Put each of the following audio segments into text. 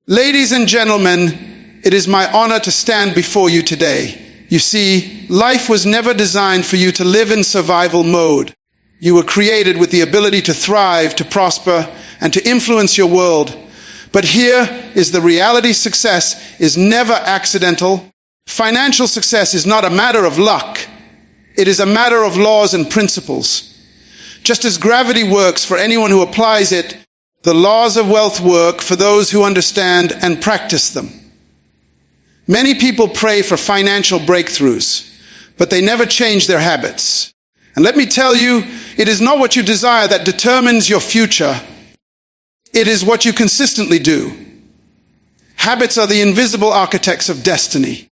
Ladies and gentlemen, it is my honor to stand before you today. You see, life was never designed for you to live in survival mode. You were created with the ability to thrive, to prosper, and to influence your world. But here is the reality: success is never accidental. Financial success is not a matter of luck. It is a matter of laws and principles. Just as gravity works for anyone who applies it, the laws of wealth work for those who understand and practice them. Many people pray for financial breakthroughs, but they never change their habits. And let me tell you, it is not what you desire that determines your future. It is what you consistently do. Habits are the invisible architects of destiny.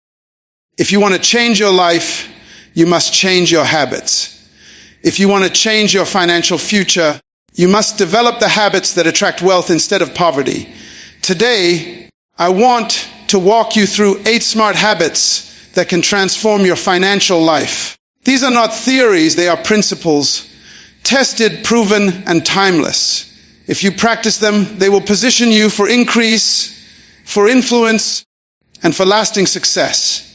If you want to change your life, you must change your habits. If you want to change your financial future, you must develop the habits that attract wealth instead of poverty. Today, I want to walk you through 8 smart habits that can transform your financial life. These are not theories, they are principles, tested, proven, and timeless. If you practice them, they will position you for increase, for influence, and for lasting success.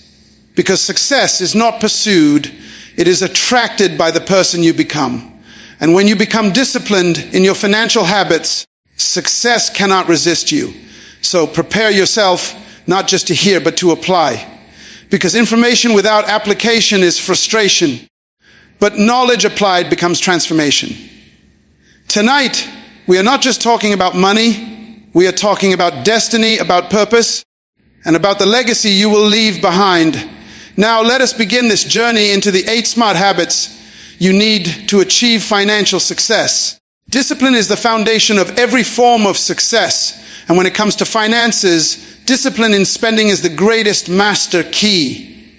Because success is not pursued, it is attracted by the person you become. And when you become disciplined in your financial habits, success cannot resist you. So prepare yourself not just to hear, but to apply. Because information without application is frustration, but knowledge applied becomes transformation. Tonight, we are not just talking about money, we are talking about destiny, about purpose, and about the legacy you will leave behind. Now let us begin this journey into the 8 smart habits you need to achieve financial success. Discipline is the foundation of every form of success. And when it comes to finances, discipline in spending is the greatest master key.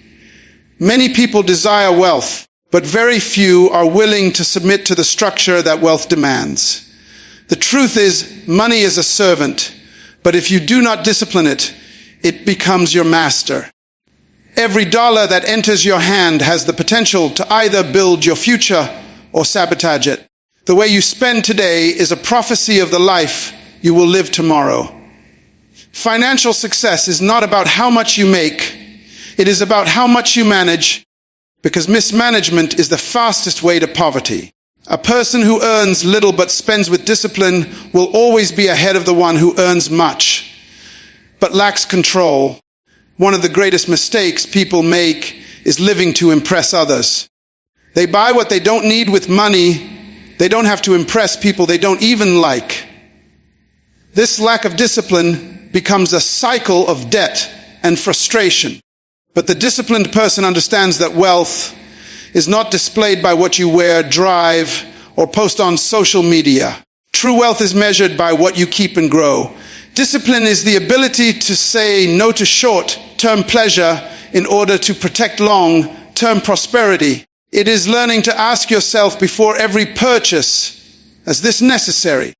Many people desire wealth, but very few are willing to submit to the structure that wealth demands. The truth is, money is a servant, but if you do not discipline it, it becomes your master. Every dollar that enters your hand has the potential to either build your future or sabotage it. The way you spend today is a prophecy of the life you will live tomorrow. Financial success is not about how much you make. It is about how much you manage, because mismanagement is the fastest way to poverty. A person who earns little but spends with discipline will always be ahead of the one who earns much but lacks control. One of the greatest mistakes people make is living to impress others. They buy what they don't need with money. They don't have to impress people they don't even like. This lack of discipline becomes a cycle of debt and frustration. But the disciplined person understands that wealth is not displayed by what you wear, drive, or post on social media. True wealth is measured by what you keep and grow. Discipline is the ability to say no to short-term pleasure in order to protect long-term prosperity. It is learning to ask yourself before every purchase, is this necessary?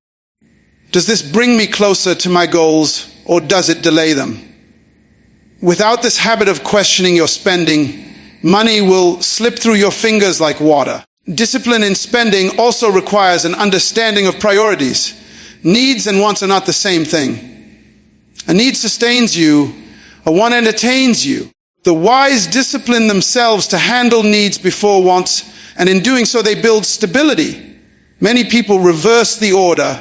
Does this bring me closer to my goals, or does it delay them? Without this habit of questioning your spending, money will slip through your fingers like water. Discipline in spending also requires an understanding of priorities. Needs and wants are not the same thing. A need sustains you, a want entertains you. The wise discipline themselves to handle needs before wants, and in doing so they build stability. Many people reverse the order.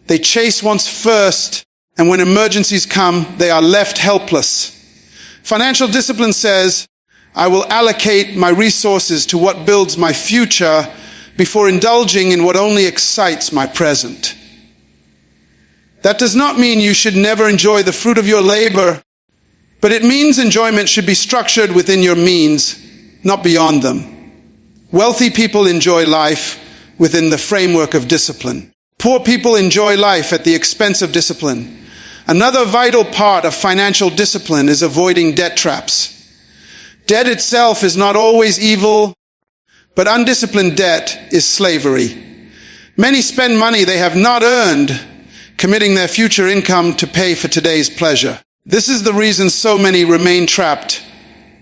They chase wants first, and when emergencies come, they are left helpless. Financial discipline says, I will allocate my resources to what builds my future before indulging in what only excites my present. That does not mean you should never enjoy the fruit of your labor, but it means enjoyment should be structured within your means, not beyond them. Wealthy people enjoy life within the framework of discipline. Poor people enjoy life at the expense of discipline. Another vital part of financial discipline is avoiding debt traps. Debt itself is not always evil, but undisciplined debt is slavery. Many spend money they have not earned, committing their future income to pay for today's pleasure. This is the reason so many remain trapped,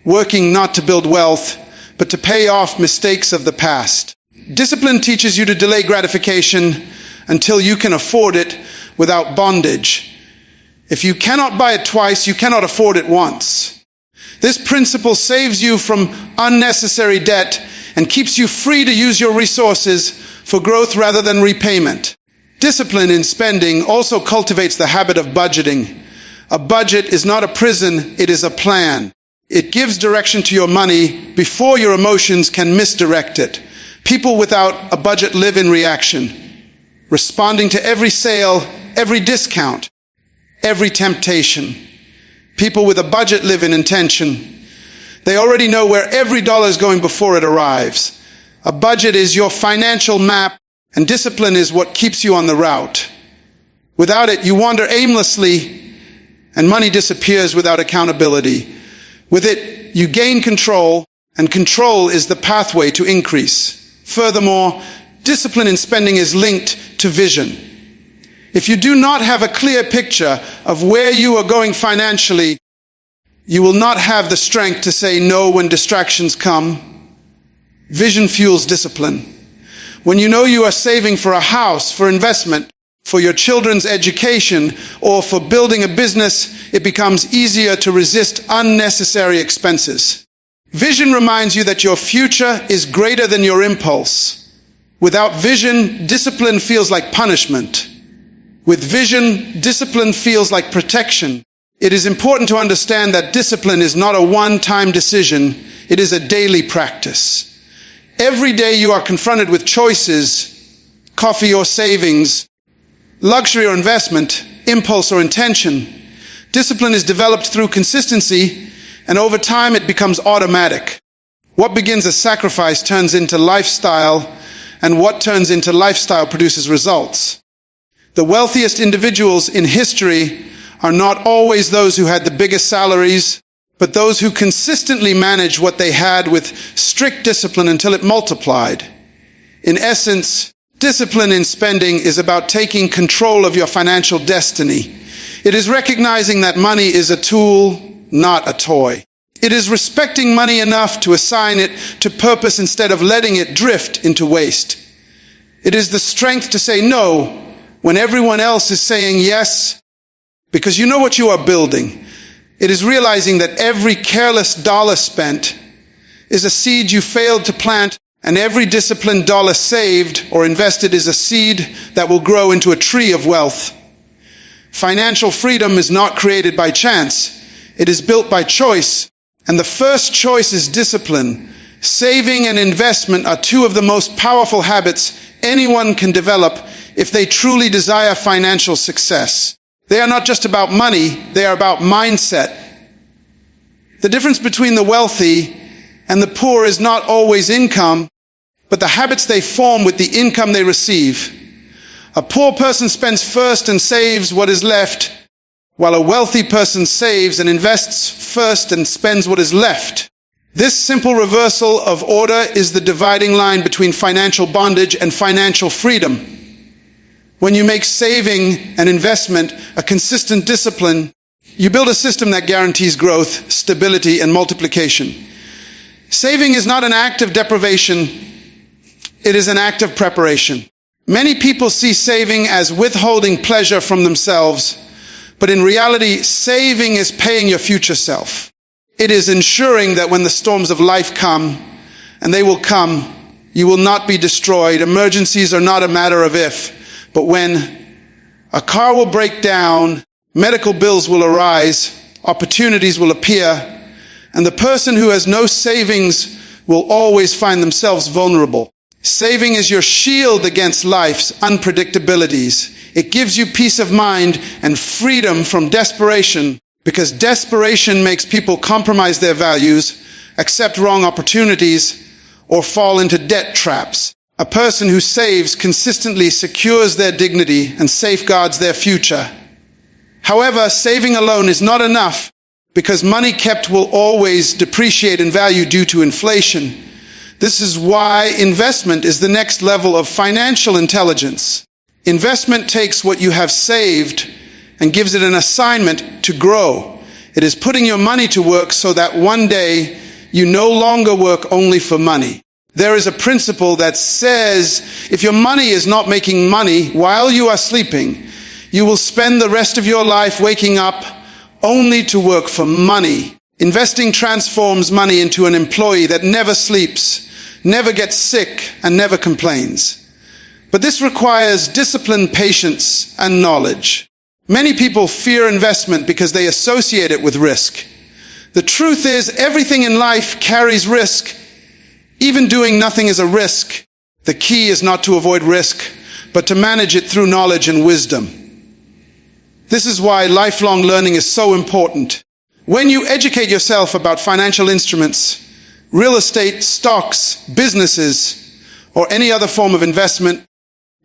working not to build wealth, but to pay off mistakes of the past. Discipline teaches you to delay gratification until you can afford it without bondage. If you cannot buy it twice, you cannot afford it once. This principle saves you from unnecessary debt and keeps you free to use your resources for growth rather than repayment. Discipline in spending also cultivates the habit of budgeting. A budget is not a prison, it is a plan. It gives direction to your money before your emotions can misdirect it. People without a budget live in reaction, responding to every sale, every discount, every temptation. People with a budget live in intention. They already know where every dollar is going before it arrives. A budget is your financial map, and discipline is what keeps you on the route. Without it, you wander aimlessly, and money disappears without accountability. With it, you gain control, and control is the pathway to increase. Furthermore, discipline in spending is linked to vision. If you do not have a clear picture of where you are going financially, you will not have the strength to say no when distractions come. Vision fuels discipline. When you know you are saving for a house, for investment, for your children's education, or for building a business, it becomes easier to resist unnecessary expenses. Vision reminds you that your future is greater than your impulse. Without vision, discipline feels like punishment. With vision, discipline feels like protection. It is important to understand that discipline is not a one-time decision, it is a daily practice. Every day you are confronted with choices, coffee or savings, luxury or investment, impulse or intention. Discipline is developed through consistency, and over time it becomes automatic. What begins as sacrifice turns into lifestyle, and what turns into lifestyle produces results. The wealthiest individuals in history are not always those who had the biggest salaries, but those who consistently managed what they had with strict discipline until it multiplied. In essence, discipline in spending is about taking control of your financial destiny. It is recognizing that money is a tool, not a toy. It is respecting money enough to assign it to purpose instead of letting it drift into waste. It is the strength to say no when everyone else is saying yes, because you know what you are building. It is realizing that every careless dollar spent is a seed you failed to plant, and every disciplined dollar saved or invested is a seed that will grow into a tree of wealth. Financial freedom is not created by chance. It is built by choice, and the first choice is discipline. Saving and investment are two of the most powerful habits anyone can develop if they truly desire financial success. They are not just about money, they are about mindset. The difference between the wealthy and the poor is not always income, but the habits they form with the income they receive. A poor person spends first and saves what is left, while a wealthy person saves and invests first and spends what is left. This simple reversal of order is the dividing line between financial bondage and financial freedom. When you make saving and investment a consistent discipline, you build a system that guarantees growth, stability, and multiplication. Saving is not an act of deprivation, it is an act of preparation. Many people see saving as withholding pleasure from themselves, but in reality, saving is paying your future self. It is ensuring that when the storms of life come, and they will come, you will not be destroyed. Emergencies are not a matter of if, but when. A car will break down, medical bills will arise, opportunities will appear, and the person who has no savings will always find themselves vulnerable. Saving is your shield against life's unpredictabilities. It gives you peace of mind and freedom from desperation, because desperation makes people compromise their values, accept wrong opportunities, or fall into debt traps. A person who saves consistently secures their dignity and safeguards their future. However, saving alone is not enough, because money kept will always depreciate in value due to inflation. This is why investment is the next level of financial intelligence. Investment takes what you have saved and gives it an assignment to grow. It is putting your money to work so that one day you no longer work only for money. There is a principle that says if your money is not making money while you are sleeping, you will spend the rest of your life waking up only to work for money. Investing transforms money into an employee that never sleeps, never gets sick, and never complains. But this requires discipline, patience, and knowledge. Many people fear investment because they associate it with risk. The truth is, everything in life carries risk. Even doing nothing is a risk. The key is not to avoid risk, but to manage it through knowledge and wisdom. This is why lifelong learning is so important. When you educate yourself about financial instruments, real estate, stocks, businesses, or any other form of investment,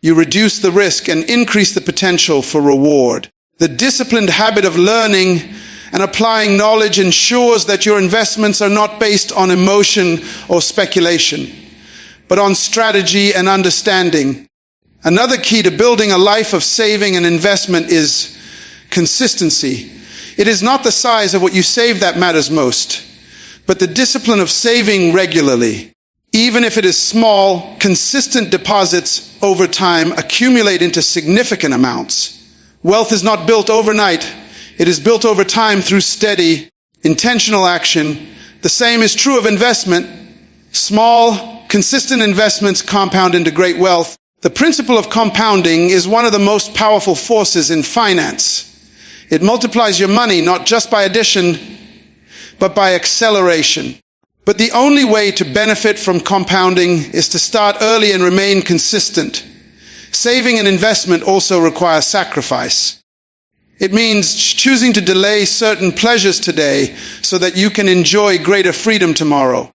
you reduce the risk and increase the potential for reward. The disciplined habit of learning and applying knowledge ensures that your investments are not based on emotion or speculation, but on strategy and understanding. Another key to building a life of saving and investment is consistency. It is not the size of what you save that matters most, but the discipline of saving regularly. Even if it is small, consistent deposits over time accumulate into significant amounts. Wealth is not built overnight. It is built over time through steady, intentional action. The same is true of investment. Small, consistent investments compound into great wealth. The principle of compounding is one of the most powerful forces in finance. It multiplies your money not just by addition, but by acceleration. But the only way to benefit from compounding is to start early and remain consistent. Saving and investment also require sacrifice. It means choosing to delay certain pleasures today so that you can enjoy greater freedom tomorrow.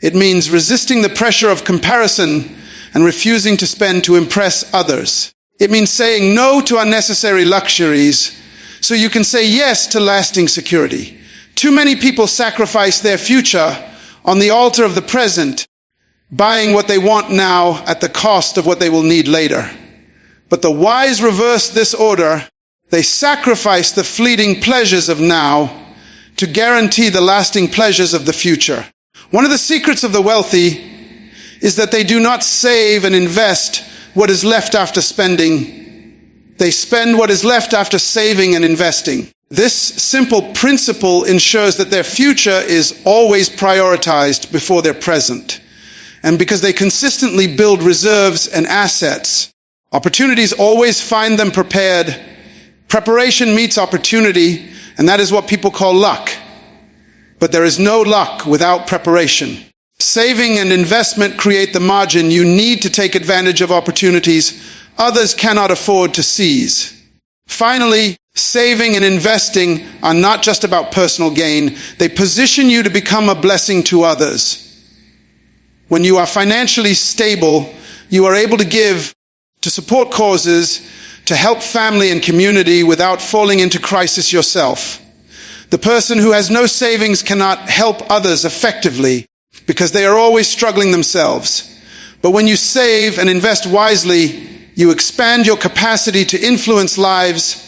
It means resisting the pressure of comparison and refusing to spend to impress others. It means saying no to unnecessary luxuries so you can say yes to lasting security. Too many people sacrifice their future on the altar of the present, buying what they want now at the cost of what they will need later. But the wise reverse this order. They sacrifice the fleeting pleasures of now to guarantee the lasting pleasures of the future. One of the secrets of the wealthy is that they do not save and invest what is left after spending. They spend what is left after saving and investing. This simple principle ensures that their future is always prioritized before their present. And because they consistently build reserves and assets, opportunities always find them prepared. Preparation meets opportunity, and that is what people call luck. But there is no luck without preparation. Saving and investment create the margin you need to take advantage of opportunities others cannot afford to seize. Finally, saving and investing are not just about personal gain. They position you to become a blessing to others. When you are financially stable, you are able to give, to support causes, to help family and community without falling into crisis yourself. The person who has no savings cannot help others effectively because they are always struggling themselves. But when you save and invest wisely, you expand your capacity to influence lives,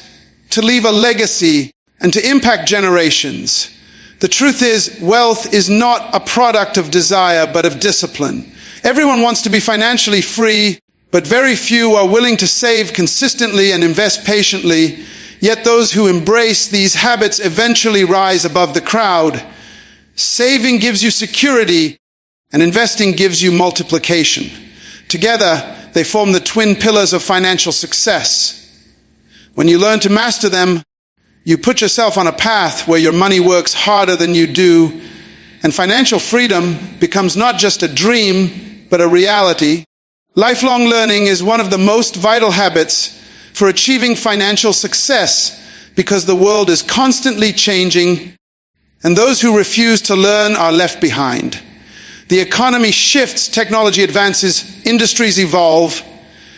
to leave a legacy, and to impact generations. The truth is, wealth is not a product of desire, but of discipline. Everyone wants to be financially free, but very few are willing to save consistently and invest patiently. Yet those who embrace these habits eventually rise above the crowd. Saving gives you security, and investing gives you multiplication. Together, they form the twin pillars of financial success. When you learn to master them, you put yourself on a path where your money works harder than you do, and financial freedom becomes not just a dream, but a reality. Lifelong learning is one of the most vital habits for achieving financial success because the world is constantly changing, and those who refuse to learn are left behind. The economy shifts, technology advances, industries evolve,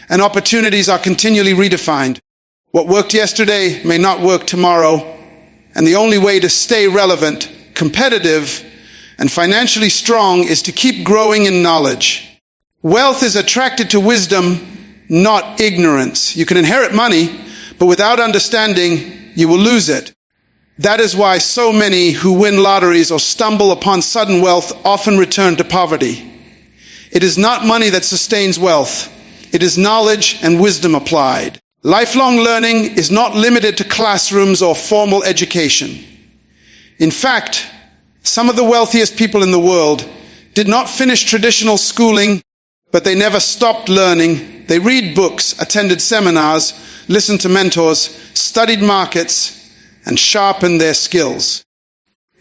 and opportunities are continually redefined. What worked yesterday may not work tomorrow, and the only way to stay relevant, competitive, and financially strong is to keep growing in knowledge. Wealth is attracted to wisdom, not ignorance. You can inherit money, but without understanding, you will lose it. That is why so many who win lotteries or stumble upon sudden wealth often return to poverty. It is not money that sustains wealth. It is knowledge and wisdom applied. Lifelong learning is not limited to classrooms or formal education. In fact, some of the wealthiest people in the world did not finish traditional schooling, but they never stopped learning. They read books, attended seminars, listened to mentors, studied markets, and sharpened their skills.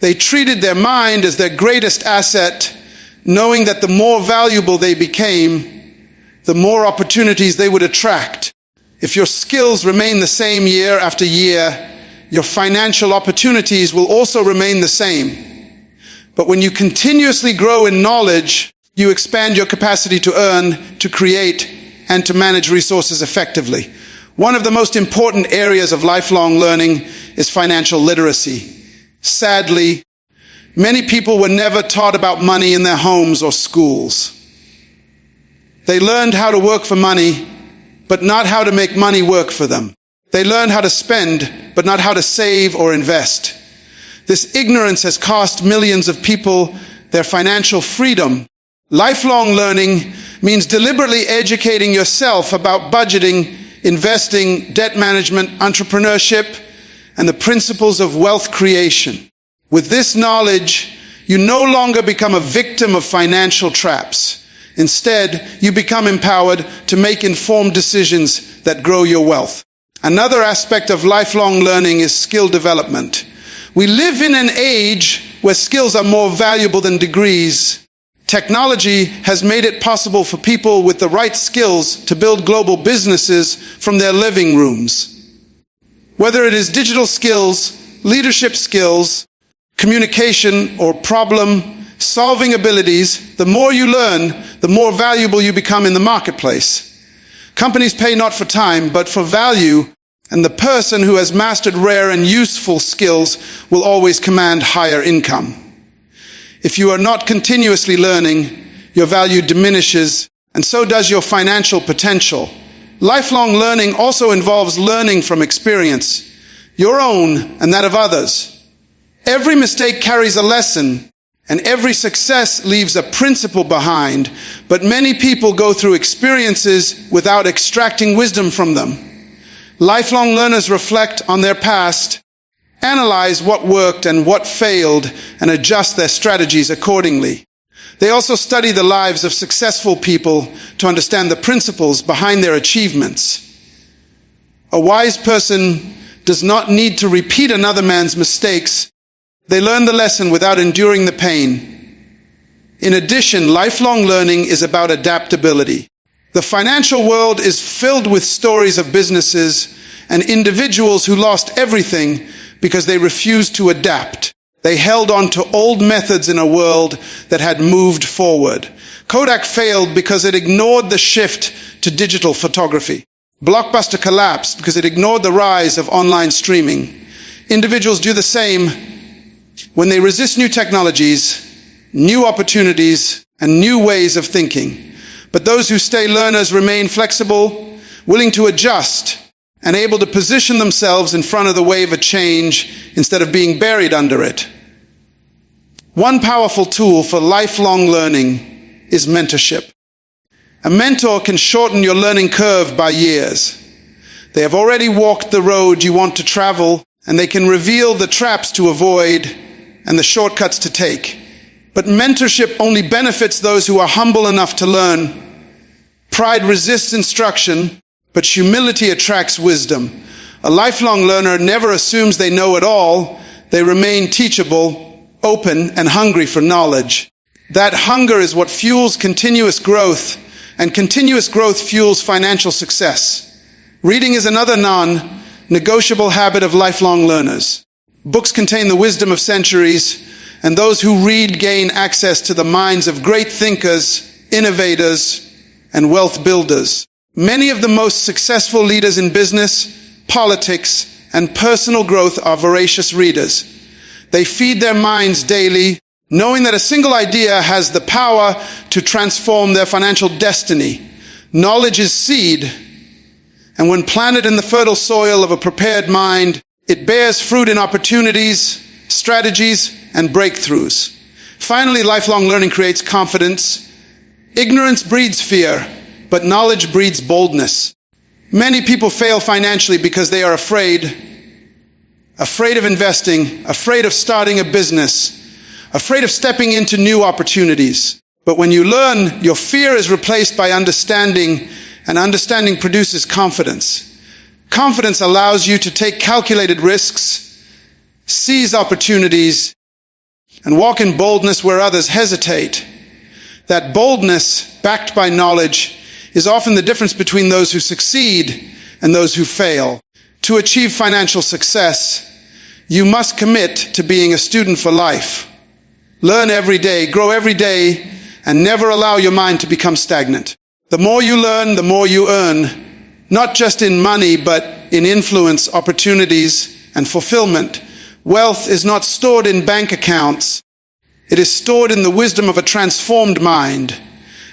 They treated their mind as their greatest asset, knowing that the more valuable they became, the more opportunities they would attract. If your skills remain the same year after year, your financial opportunities will also remain the same. But when you continuously grow in knowledge, you expand your capacity to earn, to create, and to manage resources effectively. One of the most important areas of lifelong learning is financial literacy. Sadly, many people were never taught about money in their homes or schools. They learned how to work for money, but not how to make money work for them. They learned how to spend, but not how to save or invest. This ignorance has cost millions of people their financial freedom. Lifelong learning means deliberately educating yourself about budgeting, investing, debt management, entrepreneurship, and the principles of wealth creation. With this knowledge, you no longer become a victim of financial traps. Instead, you become empowered to make informed decisions that grow your wealth. Another aspect of lifelong learning is skill development. We live in an age where skills are more valuable than degrees. Technology has made it possible for people with the right skills to build global businesses from their living rooms. Whether it is digital skills, leadership skills, communication, or problem-solving abilities, the more you learn, the more valuable you become in the marketplace. Companies pay not for time, but for value, and the person who has mastered rare and useful skills will always command higher income. If you are not continuously learning, your value diminishes, and so does your financial potential. Lifelong learning also involves learning from experience, your own and that of others. Every mistake carries a lesson, and every success leaves a principle behind, but many people go through experiences without extracting wisdom from them. Lifelong learners reflect on their past, analyze what worked and what failed, and adjust their strategies accordingly. They also study the lives of successful people to understand the principles behind their achievements. A wise person does not need to repeat another man's mistakes. They learn the lesson without enduring the pain. In addition, lifelong learning is about adaptability. The financial world is filled with stories of businesses and individuals who lost everything because they refused to adapt. They held on to old methods in a world that had moved forward. Kodak failed because it ignored the shift to digital photography. Blockbuster collapsed because it ignored the rise of online streaming. Individuals do the same when they resist new technologies, new opportunities, and new ways of thinking. But those who stay learners remain flexible, willing to adjust, and able to position themselves in front of the wave of change instead of being buried under it. One powerful tool for lifelong learning is mentorship. A mentor can shorten your learning curve by years. They have already walked the road you want to travel, and they can reveal the traps to avoid and the shortcuts to take. But mentorship only benefits those who are humble enough to learn. Pride resists instruction, but humility attracts wisdom. A lifelong learner never assumes they know it all. They remain teachable, open, and hungry for knowledge. That hunger is what fuels continuous growth, and continuous growth fuels financial success. Reading is another non-negotiable habit of lifelong learners. Books contain the wisdom of centuries, and those who read gain access to the minds of great thinkers, innovators, and wealth builders. Many of the most successful leaders in business, politics, and personal growth are voracious readers. They feed their minds daily, knowing that a single idea has the power to transform their financial destiny. Knowledge is seed, and when planted in the fertile soil of a prepared mind, it bears fruit in opportunities, strategies, and breakthroughs. Finally, lifelong learning creates confidence. Ignorance breeds fear, but knowledge breeds boldness. Many people fail financially because they are afraid of investing, afraid of starting a business, afraid of stepping into new opportunities. But when you learn, your fear is replaced by understanding, and understanding produces confidence. Confidence allows you to take calculated risks, seize opportunities, and walk in boldness where others hesitate. That boldness, backed by knowledge, is often the difference between those who succeed and those who fail. To achieve financial success, you must commit to being a student for life. Learn every day, grow every day, and never allow your mind to become stagnant. The more you learn, the more you earn, not just in money, but in influence, opportunities, and fulfillment. Wealth is not stored in bank accounts. It is stored in the wisdom of a transformed mind.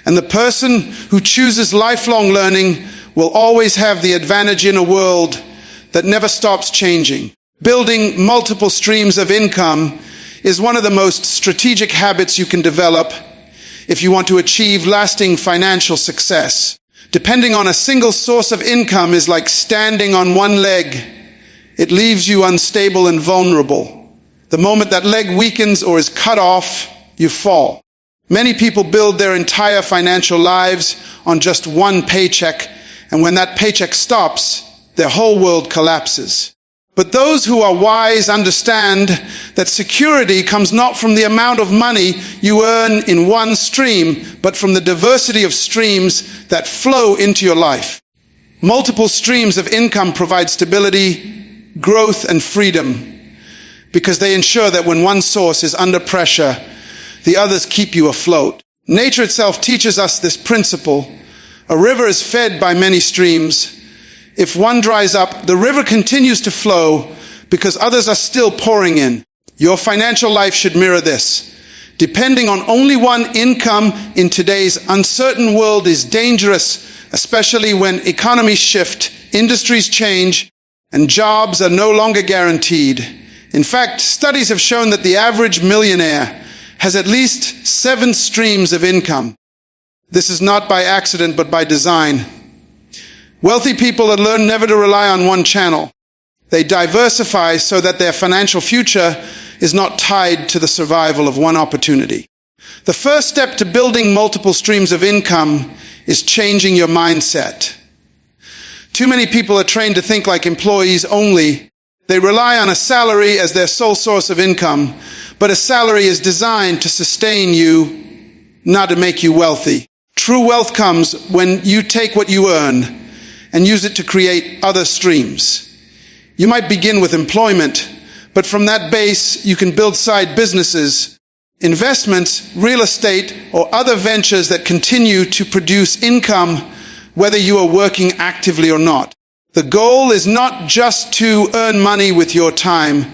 And the person who chooses lifelong learning will always have the advantage in a world that never stops changing. Building multiple streams of income is one of the most strategic habits you can develop if you want to achieve lasting financial success. Depending on a single source of income is like standing on one leg. It leaves you unstable and vulnerable. The moment that leg weakens or is cut off, you fall. Many people build their entire financial lives on just one paycheck, and when that paycheck stops, their whole world collapses. But those who are wise understand that security comes not from the amount of money you earn in one stream, but from the diversity of streams that flow into your life. Multiple streams of income provide stability, growth, and freedom, because they ensure that when one source is under pressure, the others keep you afloat. Nature itself teaches us this principle. A river is fed by many streams. If one dries up, the river continues to flow because others are still pouring in. Your financial life should mirror this. Depending on only one income in today's uncertain world is dangerous, especially when economies shift, industries change, and jobs are no longer guaranteed. In fact, studies have shown that the average millionaire has at least 7 streams of income. This is not by accident, but by design. Wealthy people have learned never to rely on one channel. They diversify so that their financial future is not tied to the survival of one opportunity. The first step to building multiple streams of income is changing your mindset. Too many people are trained to think like employees only. They rely on a salary as their sole source of income, but a salary is designed to sustain you, not to make you wealthy. True wealth comes when you take what you earn and use it to create other streams. You might begin with employment, but from that base, you can build side businesses, investments, real estate, or other ventures that continue to produce income, whether you are working actively or not. The goal is not just to earn money with your time,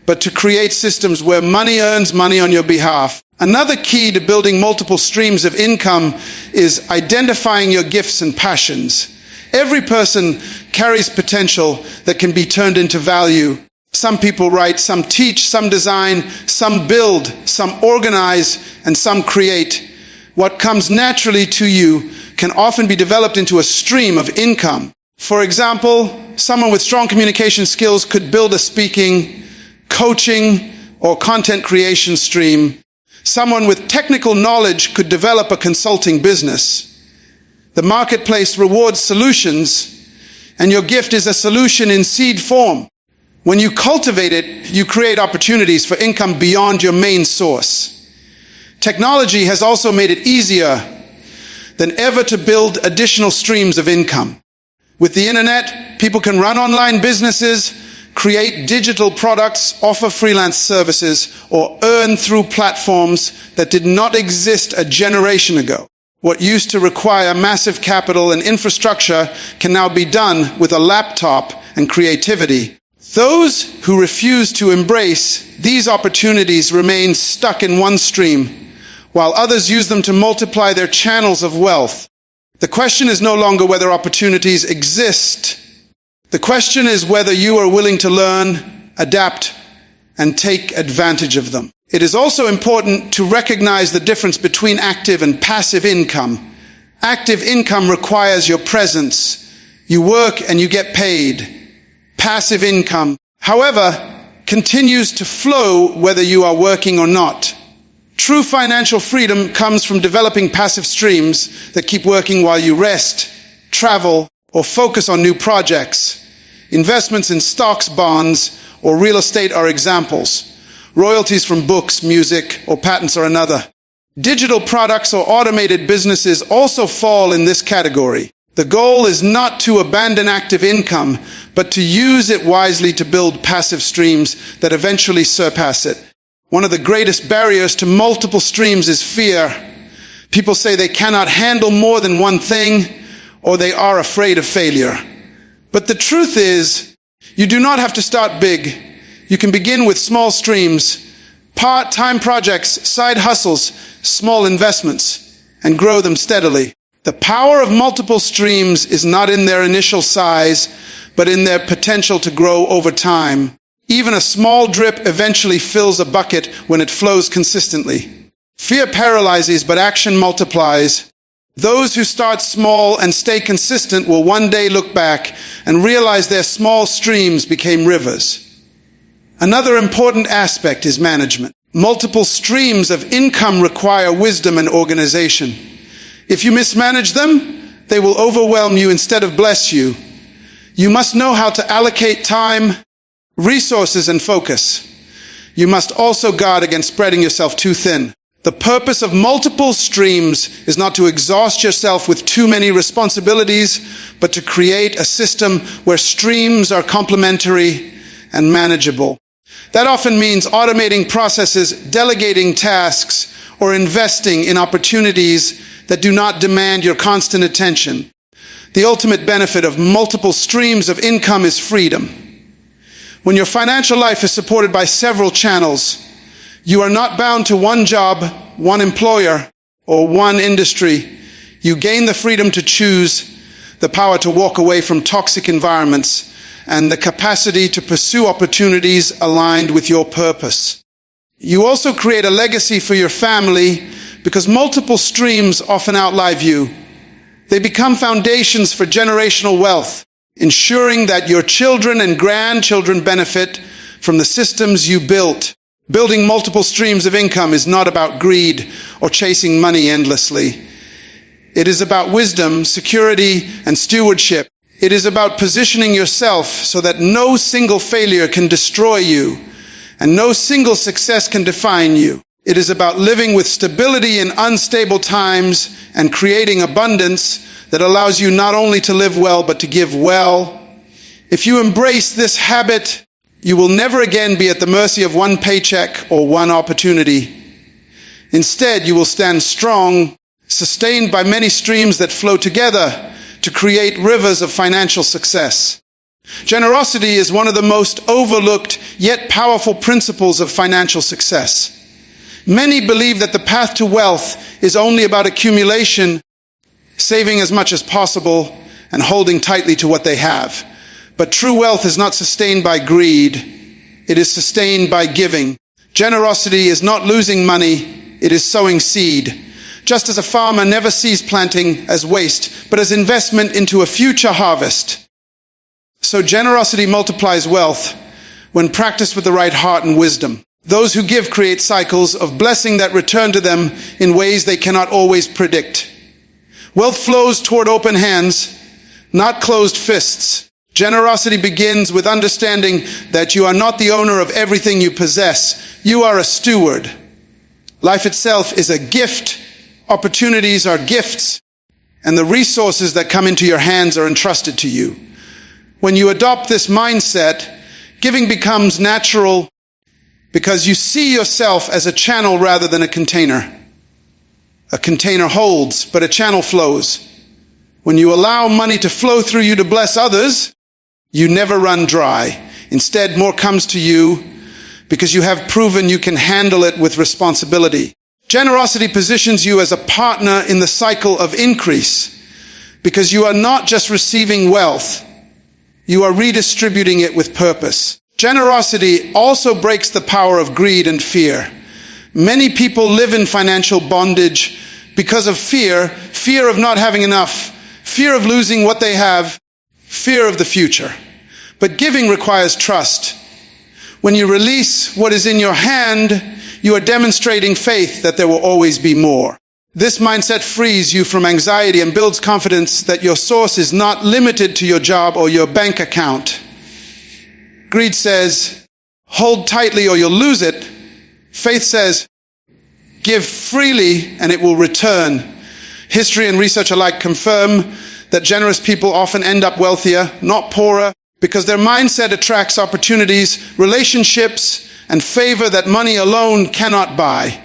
but to create systems where money earns money on your behalf. Another key to building multiple streams of income is identifying your gifts and passions. Every person carries potential that can be turned into value. Some people write, some teach, some design, some build, some organize, and some create. What comes naturally to you can often be developed into a stream of income. For example, someone with strong communication skills could build a speaking, coaching, or content creation stream. Someone with technical knowledge could develop a consulting business. The marketplace rewards solutions, and your gift is a solution in seed form. When you cultivate it, you create opportunities for income beyond your main source. Technology has also made it easier than ever to build additional streams of income. With the internet, people can run online businesses, create digital products, offer freelance services, or earn through platforms that did not exist a generation ago. What used to require massive capital and infrastructure can now be done with a laptop and creativity. Those who refuse to embrace these opportunities remain stuck in one stream, while others use them to multiply their channels of wealth. The question is no longer whether opportunities exist. The question is whether you are willing to learn, adapt, and take advantage of them. It is also important to recognize the difference between active and passive income. Active income requires your presence, You work and you get paid. Passive income, however, continues to flow whether you are working or not. True financial freedom comes from developing passive streams that keep working while you rest, travel, or focus on new projects. Investments in stocks, bonds, or real estate are examples. Royalties from books, music, or patents are another. Digital products or automated businesses also fall in this category. The goal is not to abandon active income, but to use it wisely to build passive streams that eventually surpass it. One of the greatest barriers to multiple streams is fear. People say they cannot handle more than one thing, or they are afraid of failure. But the truth is, you do not have to start big. You can begin with small streams, part-time projects, side hustles, small investments, and grow them steadily. The power of multiple streams is not in their initial size, but in their potential to grow over time. Even a small drip eventually fills a bucket when it flows consistently. Fear paralyzes, but action multiplies. Those who start small and stay consistent will one day look back and realize their small streams became rivers. Another important aspect is management. Multiple streams of income require wisdom and organization. If you mismanage them, they will overwhelm you instead of bless you. You must know how to allocate time, resources, and focus. You must also guard against spreading yourself too thin. The purpose of multiple streams is not to exhaust yourself with too many responsibilities, but to create a system where streams are complementary and manageable. That often means automating processes, delegating tasks, or investing in opportunities that do not demand your constant attention. The ultimate benefit of multiple streams of income is freedom. When your financial life is supported by several channels, you are not bound to one job, one employer, or one industry. You gain the freedom to choose, the power to walk away from toxic environments, and the capacity to pursue opportunities aligned with your purpose. You also create a legacy for your family because multiple streams often outlive you. They become foundations for generational wealth, ensuring that your children and grandchildren benefit from the systems you built. Building multiple streams of income is not about greed or chasing money endlessly. It is about wisdom, security, and stewardship. It is about positioning yourself so that no single failure can destroy you and no single success can define you. It is about living with stability in unstable times and creating abundance that allows you not only to live well, but to give well. If you embrace this habit, you will never again be at the mercy of one paycheck or one opportunity. Instead, you will stand strong, sustained by many streams that flow together to create rivers of financial success. Generosity is one of the most overlooked yet powerful principles of financial success. Many believe that the path to wealth is only about accumulation, saving as much as possible, and holding tightly to what they have. But true wealth is not sustained by greed. It is sustained by giving. Generosity is not losing money. It is sowing seed. Just as a farmer never sees planting as waste, but as investment into a future harvest. So generosity multiplies wealth when practiced with the right heart and wisdom. Those who give create cycles of blessing that return to them in ways they cannot always predict. Wealth flows toward open hands, not closed fists. Generosity begins with understanding that you are not the owner of everything you possess. You are a steward. Life itself is a gift. Opportunities are gifts, and the resources that come into your hands are entrusted to you. When you adopt this mindset, giving becomes natural because you see yourself as a channel rather than a container. A container holds, but a channel flows. When you allow money to flow through you to bless others, you never run dry. Instead, more comes to you because you have proven you can handle it with responsibility. Generosity positions you as a partner in the cycle of increase because you are not just receiving wealth, you are redistributing it with purpose. Generosity also breaks the power of greed and fear. Many people live in financial bondage because of fear of not having enough, fear of losing what they have, fear of the future. But giving requires trust. When you release what is in your hand, you are demonstrating faith that there will always be more. This mindset frees you from anxiety and builds confidence that your source is not limited to your job or your bank account. Greed says, hold tightly or you'll lose it. Faith says, give freely and it will return. History and research alike confirm that generous people often end up wealthier, not poorer, because their mindset attracts opportunities, relationships, and favor that money alone cannot buy.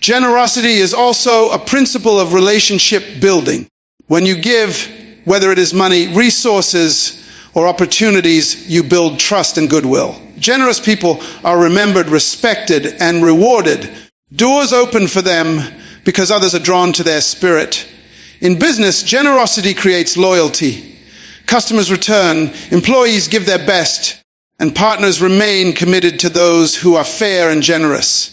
Generosity is also a principle of relationship building. When you give, whether it is money, resources, or opportunities, you build trust and goodwill. Generous people are remembered, respected, and rewarded. Doors open for them because others are drawn to their spirit. In business, generosity creates loyalty. Customers return, employees give their best, and partners remain committed to those who are fair and generous.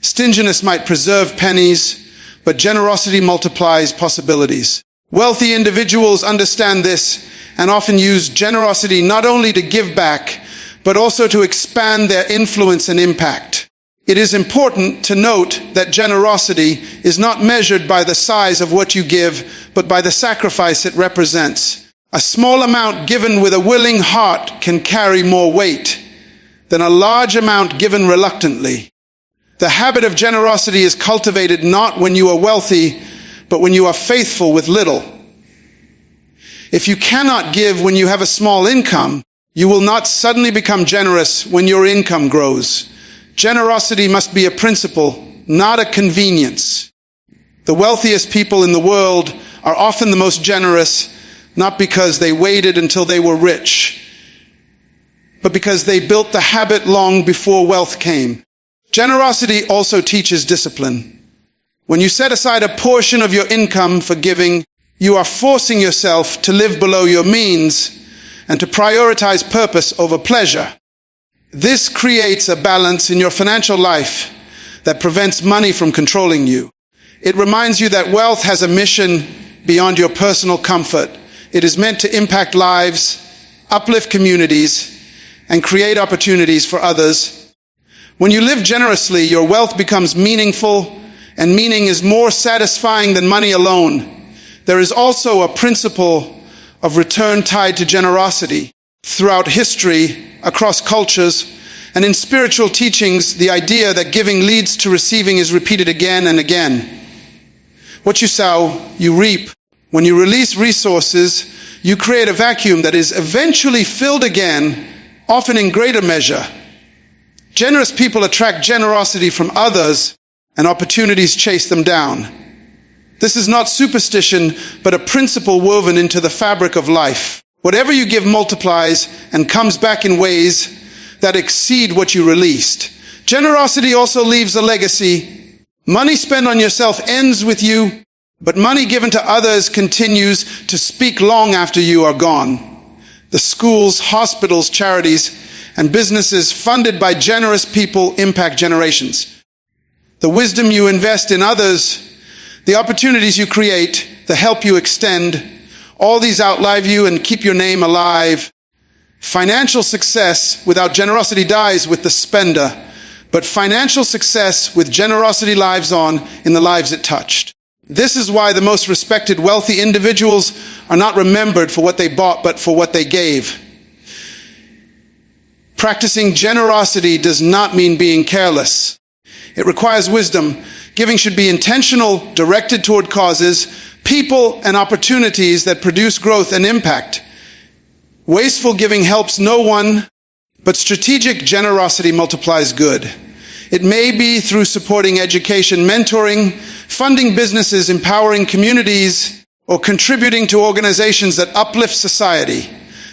Stinginess might preserve pennies, but generosity multiplies possibilities. Wealthy individuals understand this and often use generosity not only to give back, but also to expand their influence and impact. It is important to note that generosity is not measured by the size of what you give, but by the sacrifice it represents. A small amount given with a willing heart can carry more weight than a large amount given reluctantly. The habit of generosity is cultivated not when you are wealthy, but when you are faithful with little. If you cannot give when you have a small income, you will not suddenly become generous when your income grows. Generosity must be a principle, not a convenience. The wealthiest people in the world are often the most generous, not because they waited until they were rich, but because they built the habit long before wealth came. Generosity also teaches discipline. When you set aside a portion of your income for giving, you are forcing yourself to live below your means and to prioritize purpose over pleasure. This creates a balance in your financial life that prevents money from controlling you. It reminds you that wealth has a mission beyond your personal comfort. It is meant to impact lives, uplift communities, and create opportunities for others. When you live generously, your wealth becomes meaningful, and meaning is more satisfying than money alone. There is also a principle of return tied to generosity. Throughout history, across cultures, and in spiritual teachings, the idea that giving leads to receiving is repeated again and again. What you sow, you reap. When you release resources, you create a vacuum that is eventually filled again, often in greater measure. Generous people attract generosity from others, and opportunities chase them down. This is not superstition, but a principle woven into the fabric of life. Whatever you give multiplies and comes back in ways that exceed what you released. Generosity also leaves a legacy. Money spent on yourself ends with you, but money given to others continues to speak long after you are gone. The schools, hospitals, charities, and businesses funded by generous people impact generations. The wisdom you invest in others, the opportunities you create, the help you extend, all these outlive you and keep your name alive. Financial success without generosity dies with the spender, but financial success with generosity lives on in the lives it touched. This is why the most respected wealthy individuals are not remembered for what they bought, but for what they gave. Practicing generosity does not mean being careless. It requires wisdom. Giving should be intentional, directed toward causes, people, and opportunities that produce growth and impact. Wasteful giving helps no one, but strategic generosity multiplies good. It may be through supporting education, mentoring, funding businesses, empowering communities, or contributing to organizations that uplift society.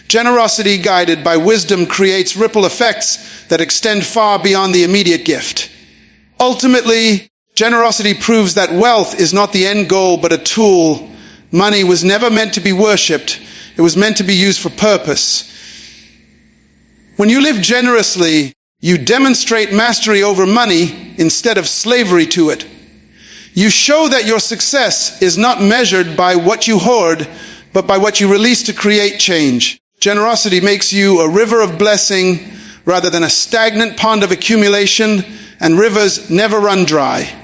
Generosity guided by wisdom creates ripple effects that extend far beyond the immediate gift. Ultimately, generosity proves that wealth is not the end goal, but a tool. Money was never meant to be worshipped. It was meant to be used for purpose. When you live generously, you demonstrate mastery over money instead of slavery to it. You show that your success is not measured by what you hoard, but by what you release to create change. Generosity makes you a river of blessing rather than a stagnant pond of accumulation, and rivers never run dry.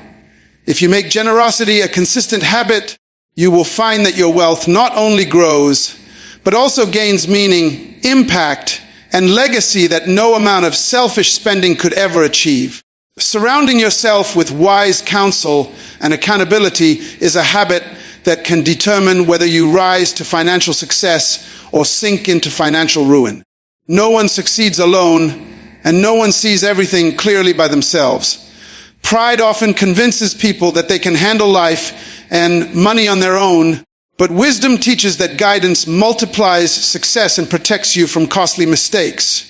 If you make generosity a consistent habit, you will find that your wealth not only grows, but also gains meaning, impact, and legacy that no amount of selfish spending could ever achieve. Surrounding yourself with wise counsel and accountability is a habit that can determine whether you rise to financial success or sink into financial ruin. No one succeeds alone, and no one sees everything clearly by themselves. Pride often convinces people that they can handle life and money on their own, but wisdom teaches that guidance multiplies success and protects you from costly mistakes.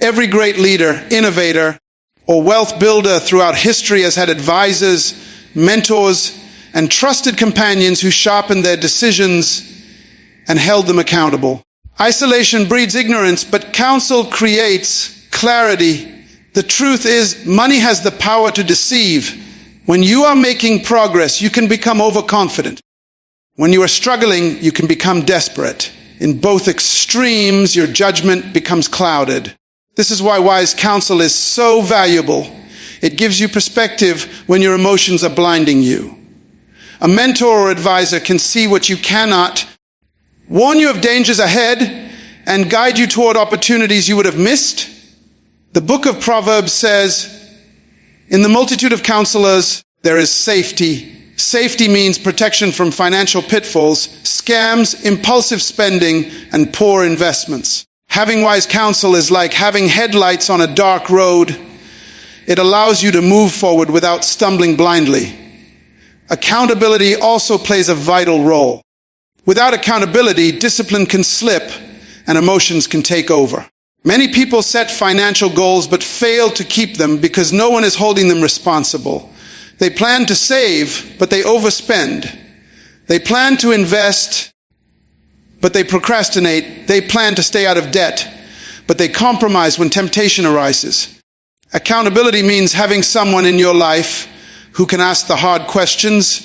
Every great leader, innovator, or wealth builder throughout history has had advisors, mentors, and trusted companions who sharpened their decisions and held them accountable. Isolation breeds ignorance, but counsel creates clarity. The truth is, money has the power to deceive. When you are making progress, you can become overconfident. When you are struggling, you can become desperate. In both extremes, your judgment becomes clouded. This is why wise counsel is so valuable. It gives you perspective when your emotions are blinding you. A mentor or advisor can see what you cannot, warn you of dangers ahead, and guide you toward opportunities you would have missed. The book of Proverbs says, "In the multitude of counselors, there is safety." Safety means protection from financial pitfalls, scams, impulsive spending, and poor investments. Having wise counsel is like having headlights on a dark road. It allows you to move forward without stumbling blindly. Accountability also plays a vital role. Without accountability, discipline can slip and emotions can take over. Many people set financial goals but fail to keep them because no one is holding them responsible. They plan to save, but they overspend. They plan to invest, but they procrastinate. They plan to stay out of debt, but they compromise when temptation arises. Accountability means having someone in your life who can ask the hard questions,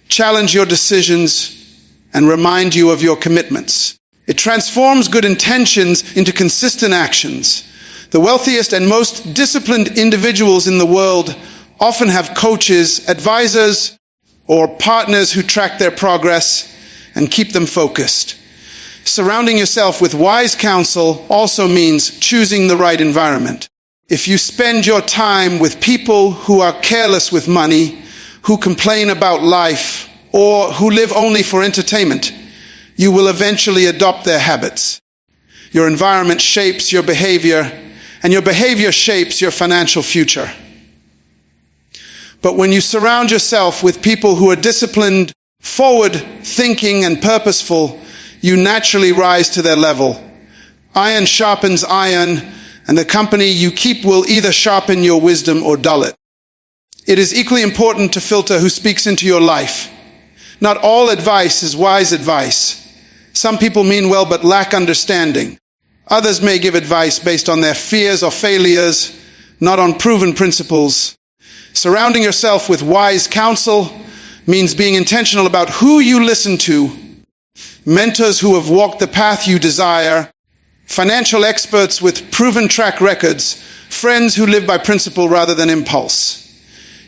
challenge your decisions, and remind you of your commitments. It transforms good intentions into consistent actions. The wealthiest and most disciplined individuals in the world often have coaches, advisors, or partners who track their progress and keep them focused. Surrounding yourself with wise counsel also means choosing the right environment. If you spend your time with people who are careless with money, who complain about life, or who live only for entertainment, you will eventually adopt their habits. Your environment shapes your behavior, and your behavior shapes your financial future. But when you surround yourself with people who are disciplined, forward-thinking, and purposeful, you naturally rise to their level. Iron sharpens iron, and the company you keep will either sharpen your wisdom or dull it. It is equally important to filter who speaks into your life. Not all advice is wise advice. Some people mean well but lack understanding. Others may give advice based on their fears or failures, not on proven principles. Surrounding yourself with wise counsel means being intentional about who you listen to. Mentors who have walked the path you desire, financial experts with proven track records, friends who live by principle rather than impulse.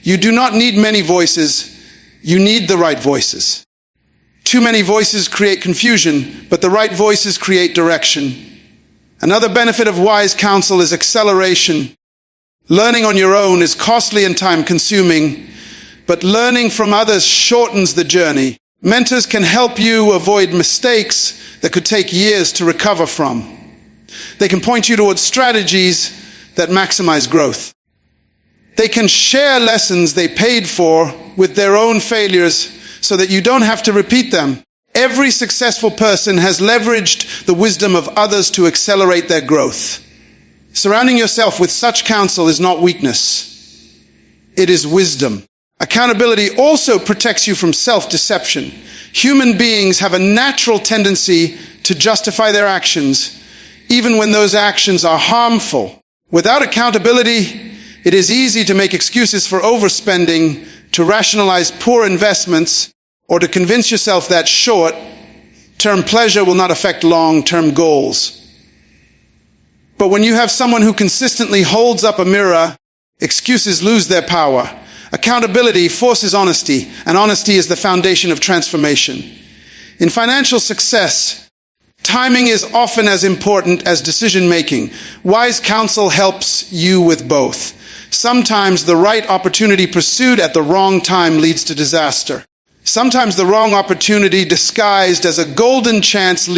You do not need many voices, you need the right voices. Too many voices create confusion, but the right voices create direction. Another benefit of wise counsel is acceleration. Learning on your own is costly and time-consuming, but learning from others shortens the journey. Mentors can help you avoid mistakes that could take years to recover from. They can point you towards strategies that maximize growth. They can share lessons they paid for with their own failures so that you don't have to repeat them. Every successful person has leveraged the wisdom of others to accelerate their growth. Surrounding yourself with such counsel is not weakness. It is wisdom. Accountability also protects you from self-deception. Human beings have a natural tendency to justify their actions, even when those actions are harmful. Without accountability, it is easy to make excuses for overspending, to rationalize poor investments, or to convince yourself that short Short-term pleasure will not affect long-term goals. But when you have someone who consistently holds up a mirror, excuses lose their power. Accountability forces honesty, and honesty is the foundation of transformation. In financial success, timing is often as important as decision-making. Wise counsel helps you with both. Sometimes the right opportunity pursued at the wrong time leads to disaster. Sometimes the wrong opportunity disguised as a golden chance leads